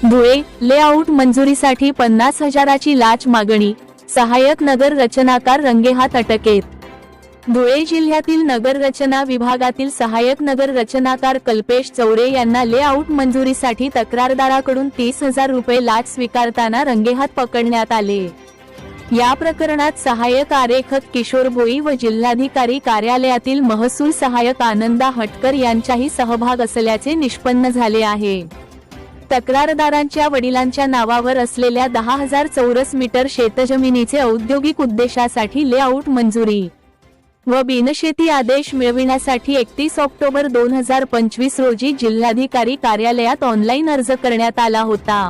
Dhule layout मंजुरीसाठी 50,000ची लाच मागणी, सहाय्यक नगर रचनाकार रंगेहात अटकेत। धुळे जिल्ह्यातील नगर रचना विभागातील सहाय्यक नगर रचनाकार कल्पेश चौरे यांना लेआउट मंजुरीसाठी तक्रारदाराकडून 30,000 रुपये लाच स्वीकारताना रंगेहात पकडण्यात आले। या प्रकरणात सहाय्यक आरेखक किशोर भोई व जिल्हाधिकारी कार्यालयातील महसूल सहाय्यक आनंदा हटकर यांचाही सहभाग असल्याचे निष्पन्न झाले आहे। तक्रारदारांच्या वडिलांच्या नावावर असलेल्या 10,000 चौरस मीटर शेतजमिनीचे औद्योगिक उद्देशासाठी लेआउट मंजुरी व बिनशेती आदेश मिळविण्यासाठी 31 ऑक्टोबर 2025 रोजी जिल्हाधिकारी कार्यालयात ऑनलाईन अर्ज करण्यात आला होता।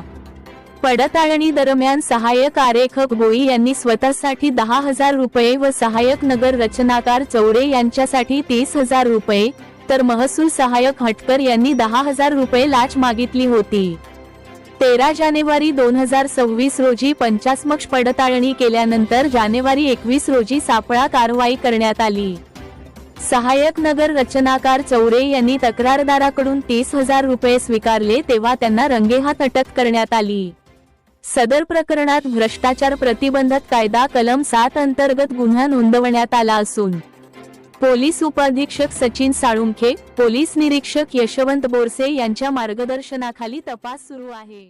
पडताळणी दरम्यान सहाय्यक आरेखक भोई यांनी स्वतःसाठी 10,000 रुपये व सहाय्यक नगर रचनाकार चौरे यांच्यासाठी 30,000 रुपये तर महसूल सहाय्यक हटकर यांनी 10,000 रुपये लाच मागितली होती। 13 जानेवारी 2026 रोजी पंचासमक्ष पडताळणी केल्यानंतर जानेवारी 21 रोजी सापळा कारवाई करण्यात आली। सहाय्यक नगर रचनाकार चौरे यांनी तक्रारदाराकडून 30,000 रुपये स्वीकारले तेव्हा त्यांना रंगेहात अटक करण्यात आली। सदर प्रकरणात भ्रष्टाचार प्रतिबंधक कायदा कलम 7 अंतर्गत गुन्हा नोंदवण्यात आला असून पोलीस उपअधीक्षक सचिन साळुंखे, पोलीस निरीक्षक यशवंत बोरसे यांच्या मार्गदर्शनाखाली तपास सुरू आहे।